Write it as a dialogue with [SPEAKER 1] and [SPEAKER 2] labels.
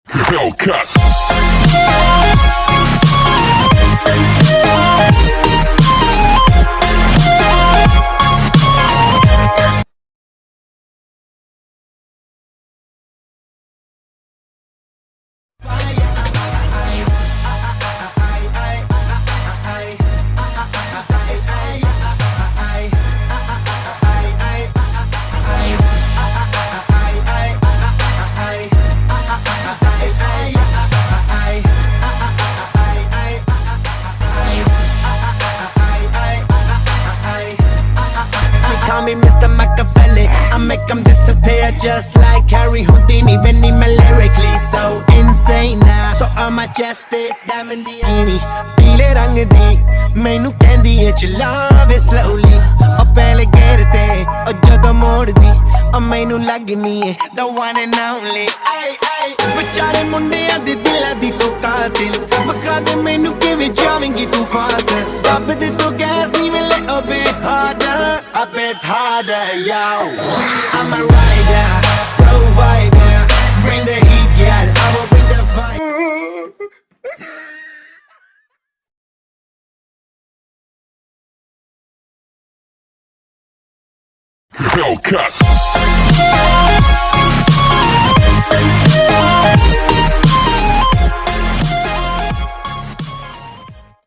[SPEAKER 1] Hellcat.
[SPEAKER 2] Call me Mr. Machiavelli, I make them disappear just like Harry Houdini. Even me lyrically so insane now. So I'm majestic, diamond the पीले रंग दी मैनू कहंदी है चलावे slowly ओ पहले गेर ते ओ जदों मोड़ दी ओ मैनू लगनी है the one and only ay ay बेचारे मुंडियां दे दिलां दी तो कातिल बखा दे मैनू किवें जावेंगी तू fast दब दे तो गैस नी मिले a bit harder yo I'm a rider provider bring the heat girl I will bring the fire
[SPEAKER 1] Hellcat.